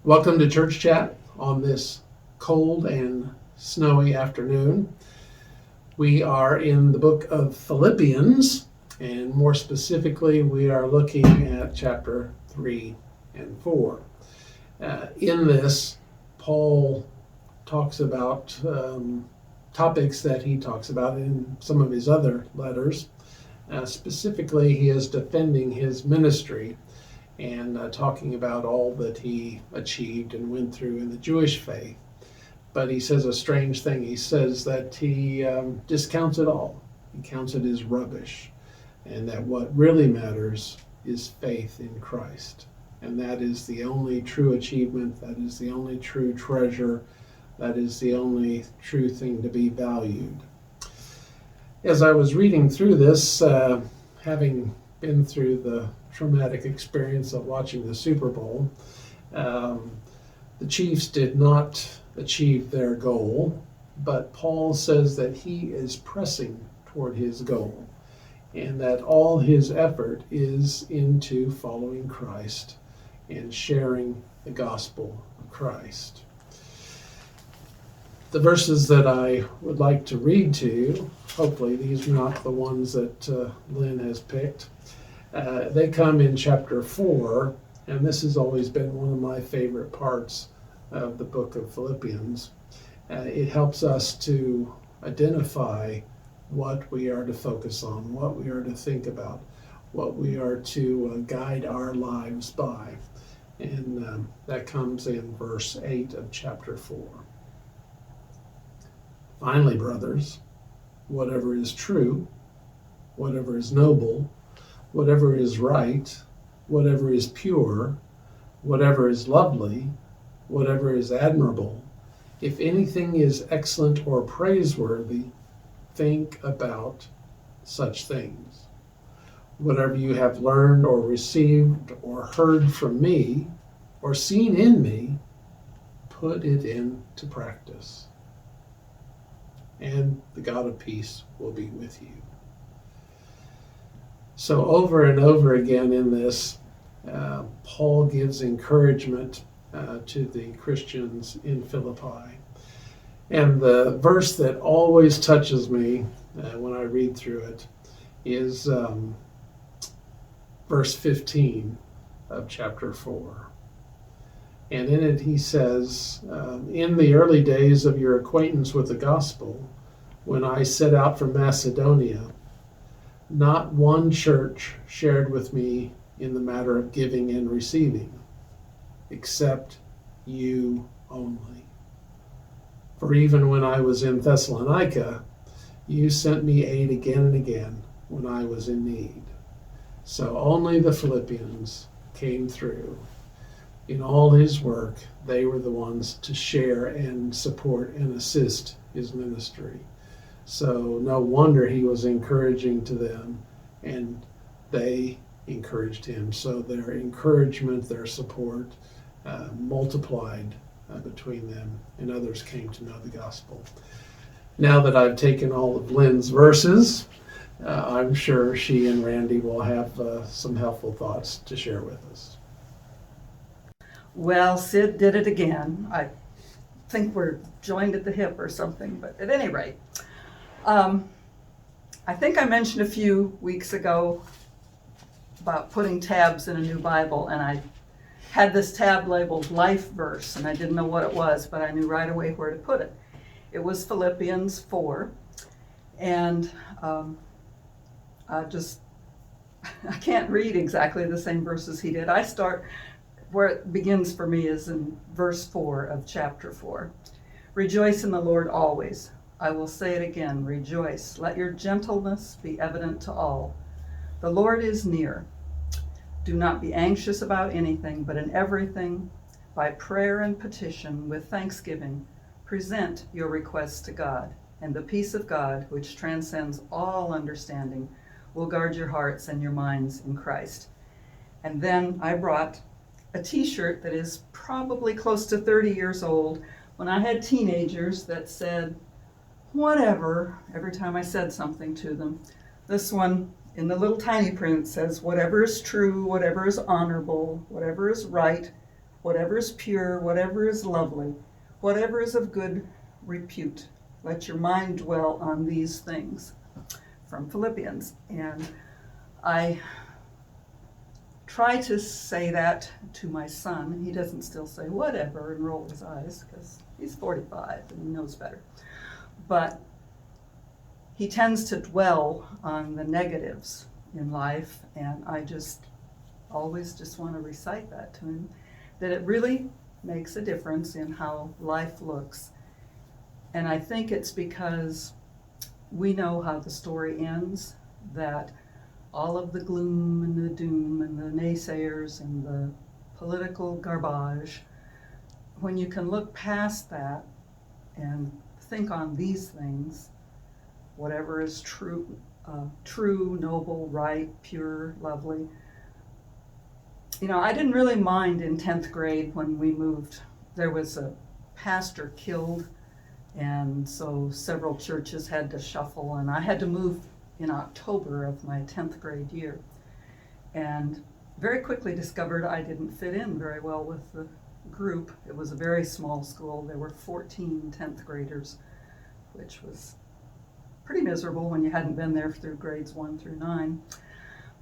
Welcome to Church Chat on this cold and snowy afternoon. We are in the book of Philippians, and more specifically, we are looking at chapter 3 and 4. In this, Paul talks about topics that he talks about in some of his other letters. Specifically, he is defending his ministry and talking about all that he achieved and went through in the Jewish faith. But he says a strange thing. He says that he discounts it all. He counts it as rubbish, and that what really matters is faith in Christ. And that is the only true achievement, that is the only true treasure, that is the only true thing to be valued. As I was reading through this, having been through the traumatic experience of watching the Super Bowl, the Chiefs did not achieve their goal, but Paul says that he is pressing toward his goal and that all his effort is into following Christ and sharing the gospel of Christ. The verses that I would like to read to you, hopefully these are not the ones that Lynn has picked, they come in chapter 4, and this has always been one of my favorite parts of the book of Philippians. It helps us to identify what we are to focus on, what we are to think about, what we are to guide our lives by. And that comes in verse 8 of chapter 4. Finally, brothers, whatever is true, whatever is noble, whatever is right, whatever is pure, whatever is lovely, whatever is admirable, if anything is excellent or praiseworthy, think about such things. Whatever you have learned or received or heard from me or seen in me, put it into practice. And the God of peace will be with you. So over and over again in this, Paul gives encouragement to the Christians in Philippi. And the verse that always touches me when I read through it is verse 15 of chapter 4. And in it he says, in the early days of your acquaintance with the gospel, when I set out from Macedonia, not one church shared with me in the matter of giving and receiving, except you only. For even when I was in Thessalonica, you sent me aid again and again when I was in need. So only the Philippians came through. In all his work, they were the ones to share and support and assist his ministry. So no wonder he was encouraging to them, and they encouraged him. So their encouragement, their support multiplied between them, and others came to know the gospel. Now that I've taken all of Lynn's verses, I'm sure she and Randy will have some helpful thoughts to share with us. Well, Sid did it again. I think we're joined at the hip or something, but at any rate, I think I mentioned a few weeks ago about putting tabs in a new Bible, and I had this tab labeled Life Verse, and I didn't know what it was, but I knew right away where to put it. It was Philippians 4, and I can't read exactly the same verses he did. I start where it begins for me is in verse 4 of chapter 4. Rejoice in the Lord always. I will say it again, rejoice. Let your gentleness be evident to all. The Lord is near. Do not be anxious about anything, but in everything, by prayer and petition, with thanksgiving, present your requests to God, and the peace of God, which transcends all understanding, will guard your hearts and your minds in Christ. And then I brought a t-shirt that is probably close to 30 years old when I had teenagers that said, whatever, every time I said something to them. This one in the little tiny print says, whatever is true, whatever is honorable, whatever is right, whatever is pure, whatever is lovely, whatever is of good repute, let your mind dwell on these things, from Philippians. And I try to say that to my son. He doesn't still say whatever and roll his eyes because he's 45 and he knows better. But he tends to dwell on the negatives in life, and I always just want to recite that to him, that it really makes a difference in how life looks. And I think it's because we know how the story ends, that all of the gloom and the doom and the naysayers and the political garbage, when you can look past that and think on these things, whatever is true, noble, right, pure, lovely. You know, I didn't really mind in 10th grade when we moved. There was a pastor killed, and so several churches had to shuffle, and I had to move in October of my 10th grade year. And very quickly discovered I didn't fit in very well with the group. It was a very small school. There were 14 10th graders, which was pretty miserable when you hadn't been there through grades 1 through 9.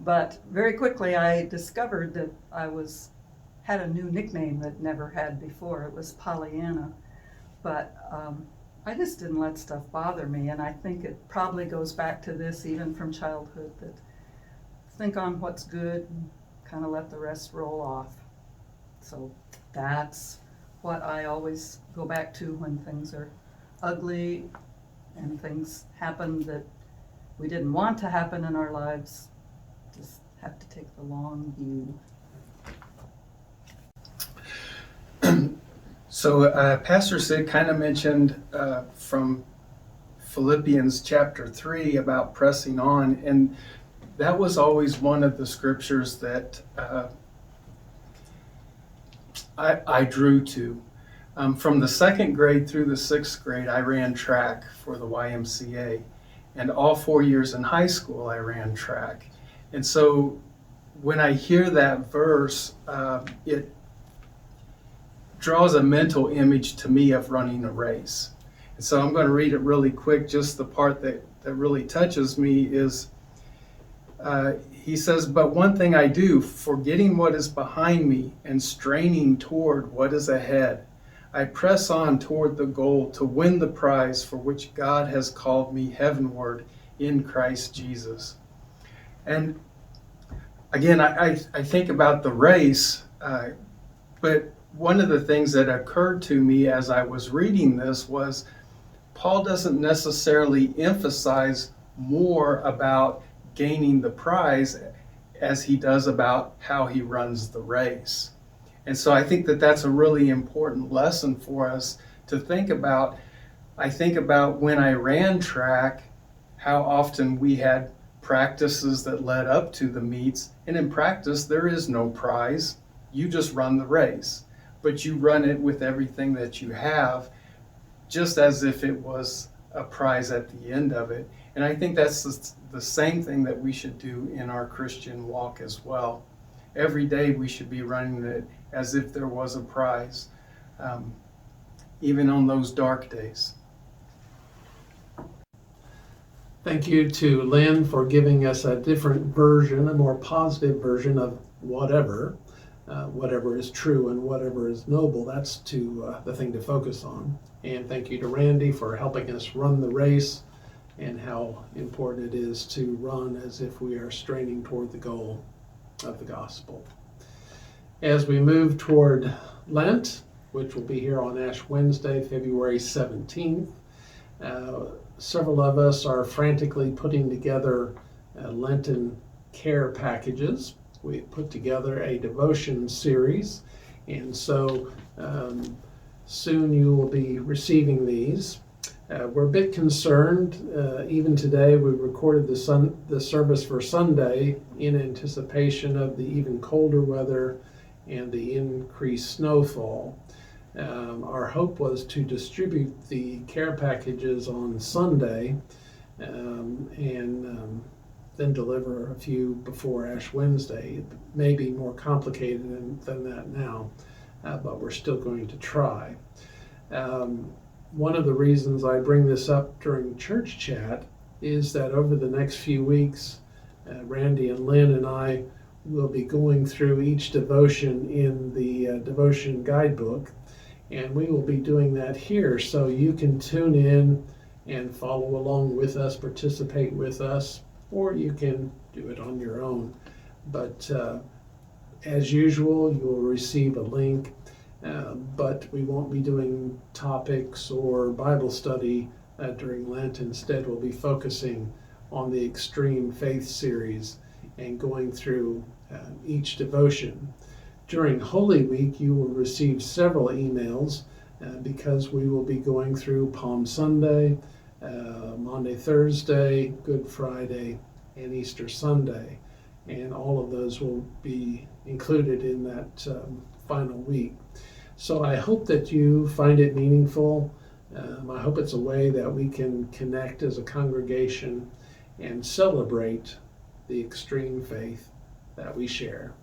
But very quickly I discovered that I had a new nickname that never had before. It was Pollyanna. But I just didn't let stuff bother me, and I think it probably goes back to this even from childhood, that think on what's good and kind of let the rest roll off. So that's what I always go back to when things are ugly and things happen that we didn't want to happen in our lives. Just have to take the long view. So Pastor Sid kind of mentioned from Philippians chapter 3 about pressing on, and that was always one of the scriptures that I drew to. From the 2nd grade through the 6th grade, I ran track for the YMCA, and all 4 years in high school I ran track. And so when I hear that verse, it draws a mental image to me of running a race. And so I'm going to read it really quick. Just the part that really touches me is, he says, "But one thing I do, forgetting what is behind me and straining toward what is ahead, I press on toward the goal to win the prize for which God has called me heavenward in Christ Jesus." And again, I think about the race, but one of the things that occurred to me as I was reading this was Paul doesn't necessarily emphasize more about gaining the prize as he does about how he runs the race. And so I think that that's a really important lesson for us to think about. I think about when I ran track, how often we had practices that led up to the meets, and in practice there is no prize. You just run the race, but you run it with everything that you have, just as if it was a prize at the end of it. And I think that's the same thing that we should do in our Christian walk as well. Every day we should be running it as if there was a prize, even on those dark days. Thank you to Lynn for giving us a different version, a more positive version of whatever. Whatever is true and whatever is noble, that's the thing to focus on. And thank you to Randy for helping us run the race and how important it is to run as if we are straining toward the goal of the gospel. As we move toward Lent, which will be here on Ash Wednesday, February 17th, several of us are frantically putting together Lenten care packages. We put together a devotion series, and so soon you will be receiving these. We're a bit concerned. Even today, we recorded the service for Sunday in anticipation of the even colder weather and the increased snowfall. Our hope was to distribute the care packages on Sunday and then deliver a few before Ash Wednesday. It may be more complicated than that now. but we're still going to try. One of the reasons I bring this up during church chat is that over the next few weeks, Randy and Lynn and I will be going through each devotion in the devotion guidebook, and we will be doing that here, so you can tune in and follow along with us, participate with us, or you can do it on your own. But as usual, you will receive a link, but we won't be doing topics or Bible study during Lent. Instead, we'll be focusing on the Extreme Faith series and going through each devotion. During Holy Week, you will receive several emails because we will be going through Palm Sunday, Maundy, Thursday, Good Friday, and Easter Sunday. And all of those will be included in that final week. So I hope that you find it meaningful. I hope it's a way that we can connect as a congregation and celebrate the extreme faith that we share.